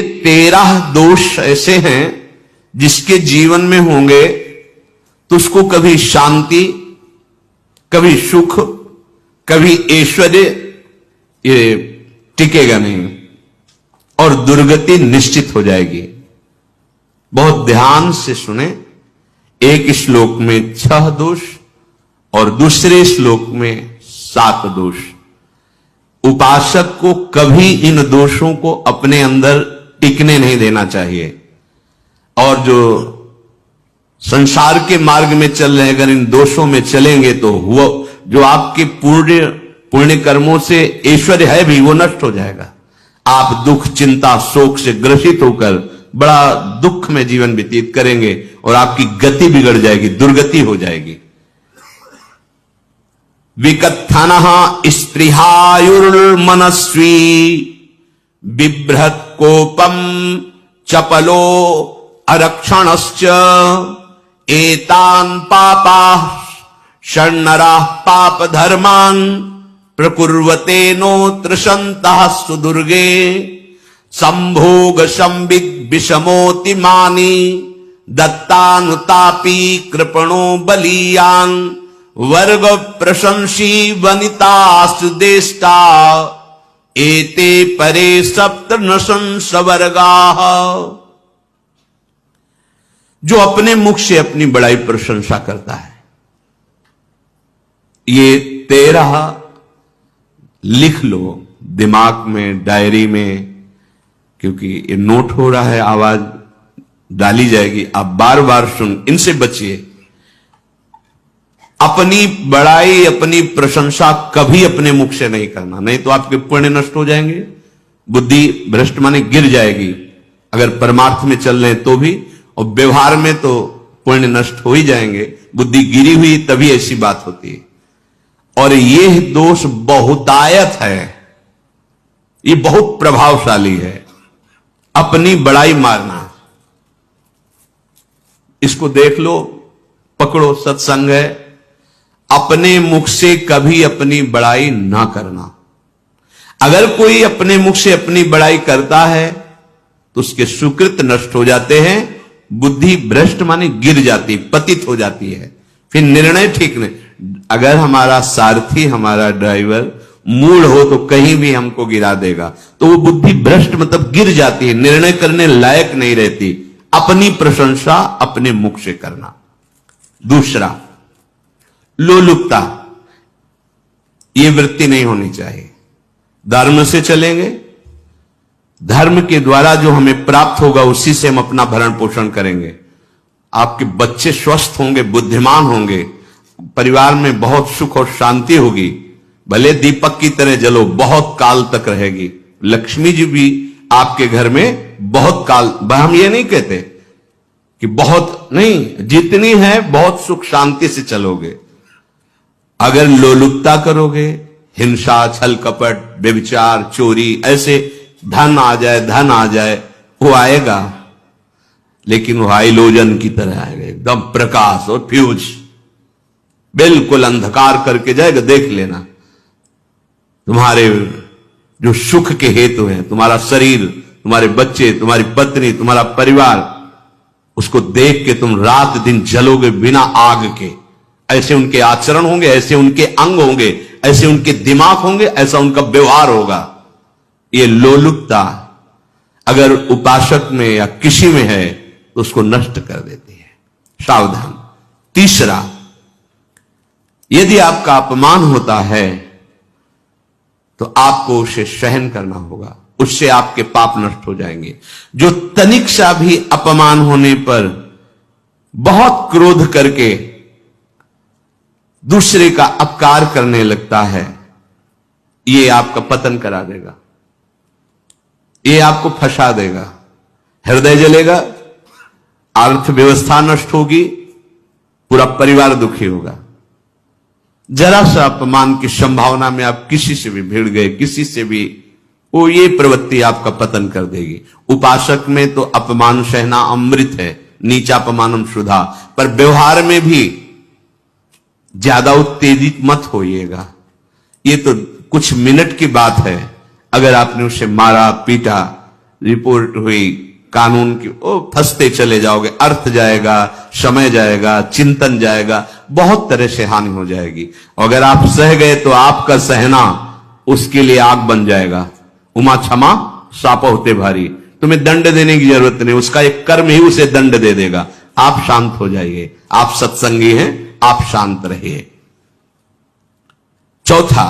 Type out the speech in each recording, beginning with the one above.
ये 13 दोष ऐसे हैं जिसके जीवन में होंगे तो उसको कभी शांति, कभी सुख, कभी ऐश्वर्य ये टिकेगा नहीं और दुर्गति निश्चित हो जाएगी। बहुत ध्यान से सुने। एक श्लोक में 6 दोष और दूसरे श्लोक में 7 दोष। उपासक को कभी इन दोषों को अपने अंदर टिकने नहीं देना चाहिए। और जो संसार के मार्ग में चल रहे हैं, अगर इन दोषों में चलेंगे तो हुआ जो आपके पुण्य कर्मों से ऐश्वर्य है भी वो नष्ट हो जाएगा। आप दुख, चिंता, शोक से ग्रसित होकर बड़ा दुख में जीवन व्यतीत करेंगे और आपकी गति बिगड़ जाएगी, दुर्गति हो जाएगी। विकत्थनः स्पृहायुर्मनस्वी बिभ्रत कोपम चपलो अरक्षणश्च एतान् पापाः षण्णराः पाप धर्मान् प्रकुर्वते नोऽत्र सन्तः सुदुर्गे संभोग संविद विषमोतिमानी दत्तानुतापी कृपणो बलीयान् वर्ग प्रशंसी वनितास्तु देष्टा एते परे सप्तनशंस वर्गाः। जो अपने मुख से अपनी बड़ाई प्रशंसा करता है, ये 13 लिख लो दिमाग में, डायरी में, क्योंकि ये नोट हो रहा है, आवाज डाली जाएगी, आप बार बार सुन, इनसे बचिए। अपनी बड़ाई, अपनी प्रशंसा कभी अपने मुख से नहीं करना, नहीं तो आपके पुण्य नष्ट हो जाएंगे, बुद्धि भ्रष्ट माने गिर जाएगी। अगर परमार्थ में चल रहे तो भी, और व्यवहार में तो पुण्य नष्ट हो ही जाएंगे। बुद्धि गिरी हुई तभी ऐसी बात होती है। और यह दोष बहुतायत है, ये बहुत प्रभावशाली है। अपनी बड़ाई मारना, इसको देख लो, पकड़ो, सत्संग है। अपने मुख से कभी अपनी बड़ाई ना करना। अगर कोई अपने मुख से अपनी बड़ाई करता है तो उसके सुकृत नष्ट हो जाते हैं, बुद्धि भ्रष्ट माने गिर जाती, पतित हो जाती है, फिर निर्णय ठीक नहीं। अगर हमारा सारथी, हमारा ड्राइवर मूढ़ हो तो कहीं भी हमको गिरा देगा, तो वो बुद्धि भ्रष्ट मतलब गिर जाती है, निर्णय करने लायक नहीं रहती। अपनी प्रशंसा अपने मुख से करना। दूसरा, लोलुपता, ये वृत्ति नहीं होनी चाहिए। धर्म से चलेंगे, धर्म के द्वारा जो हमें प्राप्त होगा उसी से हम अपना भरण पोषण करेंगे। आपके बच्चे स्वस्थ होंगे, बुद्धिमान होंगे, परिवार में बहुत सुख और शांति होगी। भले दीपक की तरह जलो, बहुत काल तक रहेगी। लक्ष्मी जी भी आपके घर में बहुत काल, हम ये नहीं कहते कि बहुत नहीं, जितनी है बहुत सुख शांति से चलोगे। अगर लोलुपता करोगे, हिंसा, छल कपट, व्यभिचार, चोरी, ऐसे धन आ जाए, वो आएगा, लेकिन वो हाइलोजन की तरह आएगा, एकदम प्रकाश और फ्यूज, बिल्कुल अंधकार करके जाएगा। देख लेना, तुम्हारे जो सुख के हेतु हैं, तुम्हारा शरीर, तुम्हारे बच्चे, तुम्हारी पत्नी, तुम्हारा परिवार, उसको देख के तुम रात दिन जलोगे बिना आग के। ऐसे उनके आचरण होंगे, ऐसे उनके अंग होंगे, ऐसे उनके दिमाग होंगे, ऐसा उनका व्यवहार होगा। ये लोलुपता अगर उपासक में या किसी में है तो उसको नष्ट कर देती है। सावधान। तीसरा, यदि आपका अपमान होता है तो आपको उसे सहन करना होगा, उससे आपके पाप नष्ट हो जाएंगे। जो तनिक सा भी अपमान होने पर बहुत क्रोध करके दूसरे का अपकार करने लगता है, ये आपका पतन करा देगा, ये आपको फंसा देगा, हृदय जलेगा, अर्थव्यवस्था नष्ट होगी, पूरा परिवार दुखी होगा। जरा सा अपमान की संभावना में आप किसी से भी भिड़ गए, किसी से भी, वो ये प्रवृत्ति आपका पतन कर देगी। उपासक में तो अपमान सहना अमृत है, नीचापमानम सुधा, पर व्यवहार में भी ज्यादा उत्तेजित मत होइएगा। ये तो कुछ मिनट की बात है। अगर आपने उसे मारा, पीटा, रिपोर्ट हुई कानून की, ओ फंसते चले जाओगे, अर्थ जाएगा, समय जाएगा, चिंतन जाएगा, बहुत तरह से हानि हो जाएगी। अगर आप सह गए तो आपका सहना उसके लिए आग बन जाएगा। उमा क्षमा साप होते भारी, तुम्हें दंड देने की जरूरत नहीं, उसका एक कर्म ही उसे दंड दे देगा। आप शांत हो जाइए, आप सत्संगी हैं, आप शांत रहिए। चौथा,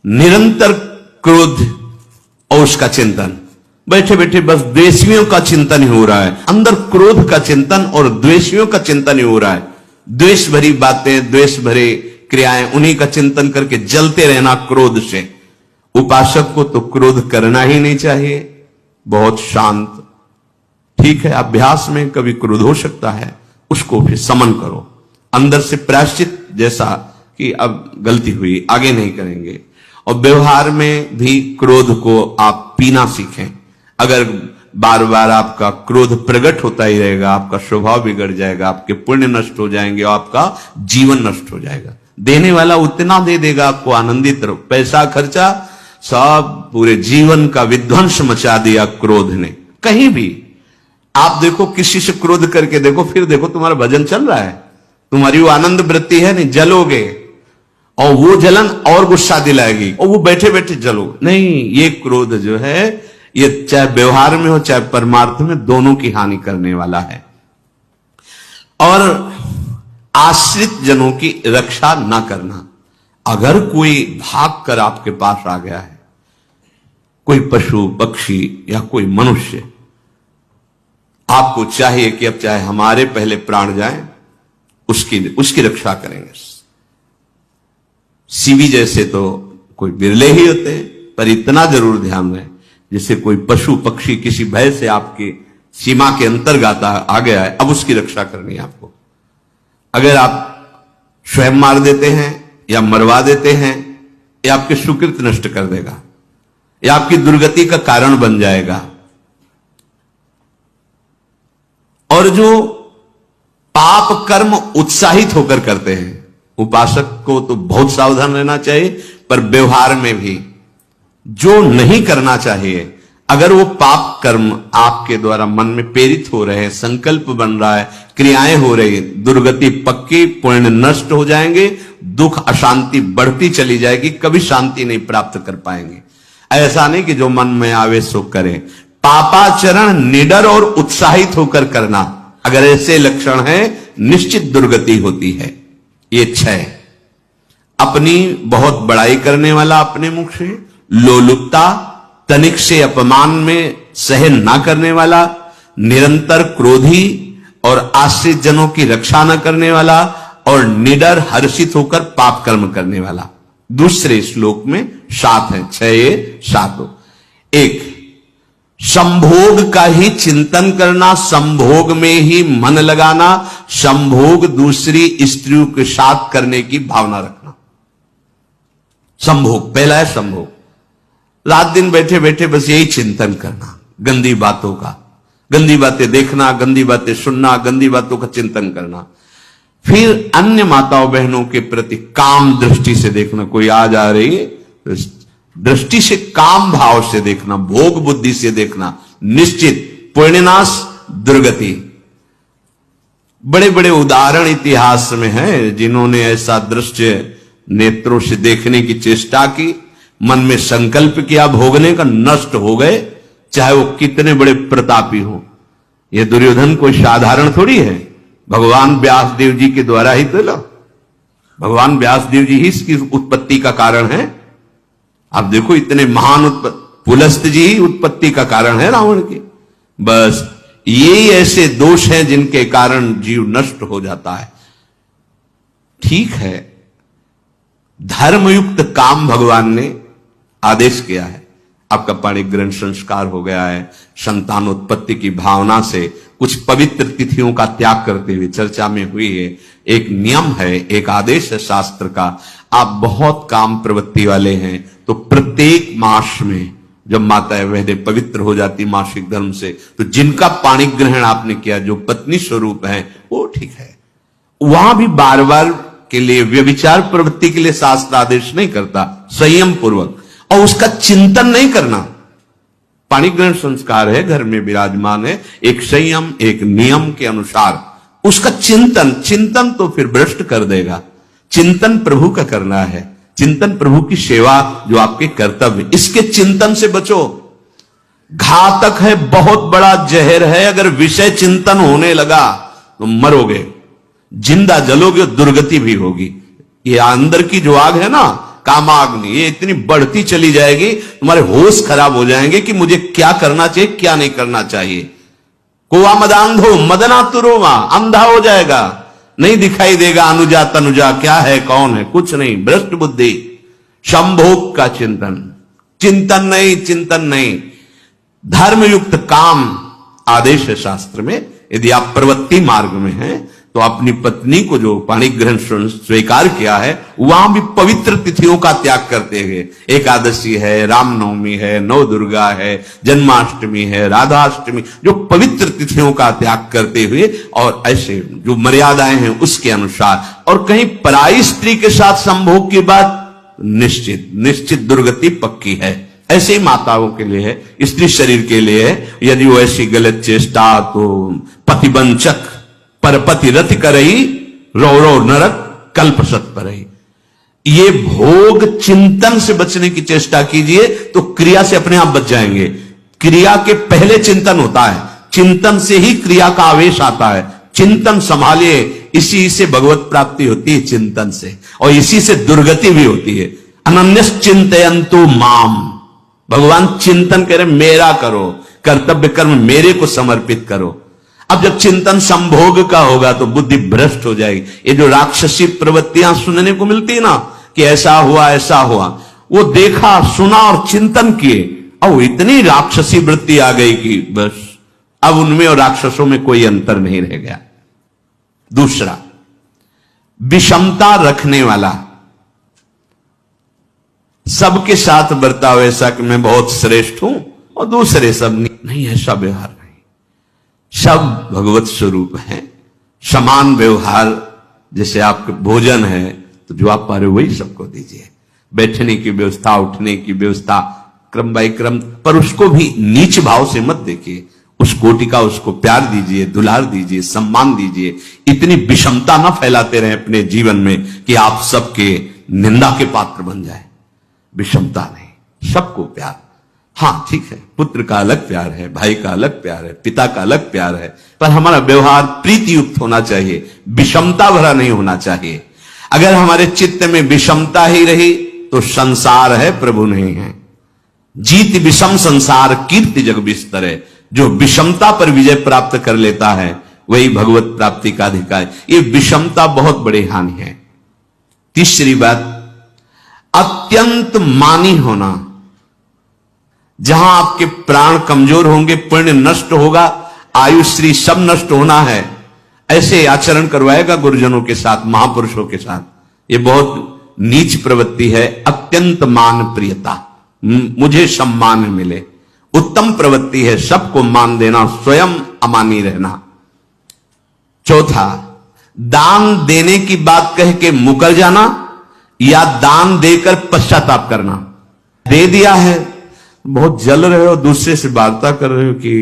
निरंतर क्रोध और उसका चिंतन। बैठे बैठे बस द्वेषियों का चिंतन ही हो रहा है, अंदर क्रोध का चिंतन और द्वेषियों का चिंतन ही हो रहा है। द्वेष भरी बातें, द्वेष भरे क्रियाएं, उन्हीं का चिंतन करके जलते रहना क्रोध से। उपासक को तो क्रोध करना ही नहीं चाहिए, बहुत शांत। ठीक है, अभ्यास में कभी क्रोध हो सकता है, उसको फिर समन करो, अंदर से प्रायश्चित, जैसा कि अब गलती हुई, आगे नहीं करेंगे। और व्यवहार में भी क्रोध को आप पीना सीखें। अगर बार बार आपका क्रोध प्रकट होता ही रहेगा, आपका स्वभाव बिगड़ जाएगा, आपके पुण्य नष्ट हो जाएंगे और आपका जीवन नष्ट हो जाएगा। देने वाला उतना दे देगा, आपको आनंदित रहो, पैसा खर्चा सब, पूरे जीवन का विध्वंस मचा दिया क्रोध ने। कहीं भी आप देखो, किसी से क्रोध करके देखो, फिर देखो तुम्हारा भजन चल रहा है, तुम्हारी वो आनंद वृत्ति है नहीं, जलोगे और वो जलन और गुस्सा दिलाएगी और वो बैठे बैठे जलो नहीं। ये क्रोध जो है, ये चाहे व्यवहार में हो चाहे परमार्थ में, दोनों की हानि करने वाला है। और आश्रित जनों की रक्षा ना करना। अगर कोई भाग कर आपके पास आ गया है, कोई पशु पक्षी या कोई मनुष्य, आपको चाहिए कि अब चाहे हमारे पहले प्राण जाएं, उसकी रक्षा करेंगे। सीवी जैसे तो कोई बिरले ही होते हैं, पर इतना जरूर ध्यान रहे, जैसे कोई पशु पक्षी किसी भय से आपकी सीमा के अंतर्गत आ गया है, अब उसकी रक्षा करनी है आपको। अगर आप स्वयं मार देते हैं या मरवा देते हैं, या आपके सुकृत नष्ट कर देगा, या आपकी दुर्गति का कारण बन जाएगा। और जो पाप कर्म उत्साहित होकर करते हैं, उपासक को तो बहुत सावधान रहना चाहिए, पर व्यवहार में भी जो नहीं करना चाहिए, अगर वो पाप कर्म आपके द्वारा मन में प्रेरित हो रहे हैं, संकल्प बन रहा है, क्रियाएं हो रही है, दुर्गति पक्की, पुण्य नष्ट हो जाएंगे, दुख अशांति बढ़ती चली जाएगी, कभी शांति नहीं प्राप्त कर पाएंगे। ऐसा नहीं कि जो मन में आवे सो करे। पापाचरण निडर और उत्साहित होकर करना, अगर ऐसे लक्षण है, निश्चित दुर्गति होती है। ये 6, अपनी बहुत बड़ाई करने वाला अपने मुख से, लोलुपता, तनिक से अपमान में सहन ना करने वाला, निरंतर क्रोधी और आश्रित जनों की रक्षा न करने वाला, और निडर हर्षित होकर पाप कर्म करने वाला। दूसरे श्लोक में 7 है, 6 ये 7। 1, संभोग का ही चिंतन करना, संभोग में ही मन लगाना, संभोग दूसरी स्त्रियों के साथ करने की भावना रखना। संभोग, पहला है संभोग। रात दिन बैठे बैठे बस यही चिंतन करना, गंदी बातों का, गंदी बातें देखना, गंदी बातें सुनना, गंदी बातों का चिंतन करना। फिर अन्य माताओं बहनों के प्रति काम दृष्टि से देखना, कोई आ जा रही है तो दृष्टि से, काम भाव से देखना, भोग बुद्धि से देखना, निश्चित पुण्यनाश, दुर्गति। बड़े बड़े उदाहरण इतिहास में हैं, जिन्होंने ऐसा दृश्य नेत्रों से देखने की चेष्टा की, मन में संकल्प किया भोगने का, नष्ट हो गए, चाहे वो कितने बड़े प्रतापी हो। ये दुर्योधन कोई साधारण थोड़ी है, भगवान व्यास देव जी के द्वारा ही तो, भगवान व्यास देव जी ही इसकी उत्पत्ति का कारण है। आप देखो, इतने महान पुलस्त जी ही उत्पत्ति का कारण है रावण की। बस यही ऐसे दोष हैं जिनके कारण जीव नष्ट हो जाता है। ठीक है, धर्मयुक्त काम भगवान ने आदेश किया है, आपका पाणिग्रहण संस्कार हो गया है, संतानोत्पत्ति की भावना से कुछ पवित्र तिथियों का त्याग करते हुए चर्चा में हुई है। एक नियम है, एक आदेश है शास्त्र का। आप बहुत काम प्रवृत्ति वाले हैं तो प्रत्येक मास में जब माता वैद्य पवित्र हो जाती मासिक धर्म से, तो जिनका पाणिग्रहण आपने किया, जो पत्नी स्वरूप है, वो ठीक है। वहां भी बार बार के लिए व्यभिचार प्रवृत्ति के लिए शास्त्र आदेश नहीं करता, संयम पूर्वक, और उसका चिंतन नहीं करना। पाणिग्रहण संस्कार है, घर में विराजमान है, एक संयम एक नियम के अनुसार उसका चिंतन तो फिर भ्रष्ट कर देगा। चिंतन प्रभु का करना है, चिंतन प्रभु की सेवा जो आपके कर्तव्य, इसके चिंतन से बचो। घातक है, बहुत बड़ा जहर है, अगर विषय चिंतन होने लगा तो मरोगे, जिंदा जलोगे, दुर्गति भी होगी। ये अंदर की जो आग है ना, कामाग्नि, ये इतनी बढ़ती चली जाएगी, तुम्हारे होश खराब हो जाएंगे कि मुझे क्या करना चाहिए क्या नहीं करना चाहिए। कुआ मदांधो मदना तुरुमा, अंधा हो जाएगा, नहीं दिखाई देगा अनुजा तनुजा क्या है कौन है, कुछ नहीं, भ्रष्ट बुद्धि। संभोग का चिंतन नहीं। धर्मयुक्त काम आदेश है शास्त्र में। यदि आप प्रवृत्ति मार्ग में हैं तो अपनी पत्नी को जो पाणिग्रहण स्वीकार किया है, वहां भी पवित्र तिथियों का त्याग करते हुए, एकादशी है, रामनवमी है, नव दुर्गा है, जन्माष्टमी है, राधाष्टमी, जो पवित्र तिथियों का त्याग करते हुए और ऐसे जो मर्यादाएं हैं उसके अनुसार, और कहीं पराई स्त्री के साथ संभोग की बात निश्चित दुर्गति पक्की है। ऐसे ही माताओं के लिए है, स्त्री शरीर के लिए है। यदि वो ऐसी गलत चेष्टा तो पतिवंचक परपति रति करही, रौ नरक कल्पसत परही। ये भोग चिंतन से बचने की चेष्टा कीजिए तो क्रिया से अपने आप बच जाएंगे। क्रिया के पहले चिंतन होता है, चिंतन से ही क्रिया का आवेश आता है। चिंतन संभालिए, इसी से भगवत प्राप्ति होती है, चिंतन से, और इसी से दुर्गति भी होती है। अनन्यस चिंतयन्तु माम, भगवान चिंतन करे मेरा करो, कर्तव्य कर्म मेरे को समर्पित करो। अब जब चिंतन संभोग का होगा तो बुद्धि भ्रष्ट हो जाएगी। ये जो राक्षसी प्रवृत्तियां सुनने को मिलती है ना कि ऐसा हुआ, वो देखा सुना और चिंतन किए, और इतनी राक्षसी वृत्ति आ गई कि बस अब उनमें और राक्षसों में कोई अंतर नहीं रह गया। दूसरा, विषमता रखने वाला, सबके साथ बर्ताव ऐसा कि मैं बहुत श्रेष्ठ हूं और दूसरे सब नहीं, ऐसा व्यवहार नहीं। सब भगवत स्वरूप है, समान व्यवहार। जैसे आपके भोजन है तो जो आप पा रहे हो वही सबको दीजिए, बैठने की व्यवस्था, उठने की व्यवस्था, क्रम बाय क्रम, पर उसको भी नीच भाव से मत देखिए। उस कोटि का उसको प्यार दीजिए, दुलार दीजिए, सम्मान दीजिए। इतनी विषमता न फैलाते रहे अपने जीवन में कि आप सबके निंदा के पात्र बन जाए। विषमता नहीं, सबको प्यार। हाँ ठीक है, पुत्र का अलग प्यार है, भाई का अलग प्यार है, पिता का अलग प्यार है, पर हमारा व्यवहार प्रीति युक्त होना चाहिए, विषमता भरा नहीं होना चाहिए। अगर हमारे चित्त में विषमता ही रही तो संसार है, प्रभु नहीं है। जीत विषम संसार कीर्ति जग बिस्तरे, जो विषमता पर विजय प्राप्त कर लेता है वही भगवत प्राप्ति का अधिकारी। ये विषमता बहुत बड़ी हानि है। तीसरी बात, अत्यंत मानी होना। जहां आपके प्राण कमजोर होंगे, पुण्य नष्ट होगा, आयुश्री सब नष्ट होना है, ऐसे आचरण करवाएगा गुरुजनों के साथ, महापुरुषों के साथ। ये बहुत नीच प्रवृत्ति है। अत्यंत मान प्रियता, मुझे सम्मान मिले, उत्तम प्रवृत्ति है। सबको मान देना, स्वयं अमानी रहना। चौथा, दान देने की बात कह के मुकर जाना या दान देकर पश्चाताप करना। दे दिया है, बहुत जल रहे हो, दूसरे से वार्ता कर रहे हो कि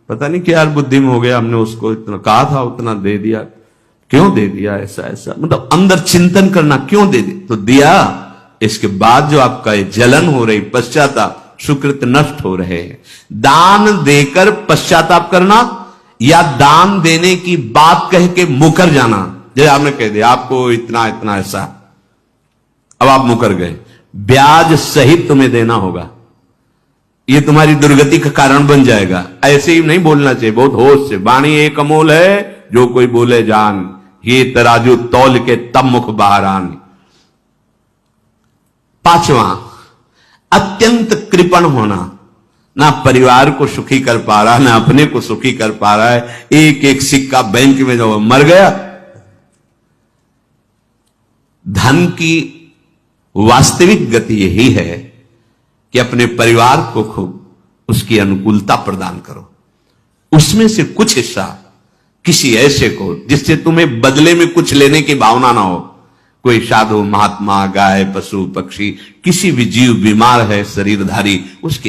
पता नहीं क्या बुद्धि में हो गया, हमने उसको इतना कहा था, उतना दे दिया, क्यों दे दिया, ऐसा मतलब अंदर चिंतन करना, क्यों दे दिया तो दिया। इसके बाद जो आपका जलन हो रही, पश्चाताप, सुकृत नष्ट हो रहे हैं। दान देकर पश्चाताप करना या दान देने की बात कह के मुकर जाना। जैसे आपने कह दिया आपको इतना ऐसा, अब आप मुकर गए, ब्याज सहित तुम्हें देना होगा, ये तुम्हारी दुर्गति का कारण बन जाएगा। ऐसे ही नहीं बोलना चाहिए, बहुत होश से। वाणी एक अमोल है, जो कोई बोले जान, ये तराजू तौल के तब मुख बाहर आन। पांचवा, अत्यंत कृपण होना। ना परिवार को सुखी कर पा रहा, ना अपने को सुखी कर पा रहा है। एक एक सिक्का बैंक में जो मर गया। धन की वास्तविक गति यही है कि अपने परिवार को खूब उसकी अनुकूलता प्रदान करो, उसमें से कुछ हिस्सा किसी ऐसे को जिससे तुम्हें बदले में कुछ लेने की भावना ना हो। कोई साधु महात्मा, गाय, पशु, पक्षी, किसी भी जीव बीमार है शरीरधारी, उसके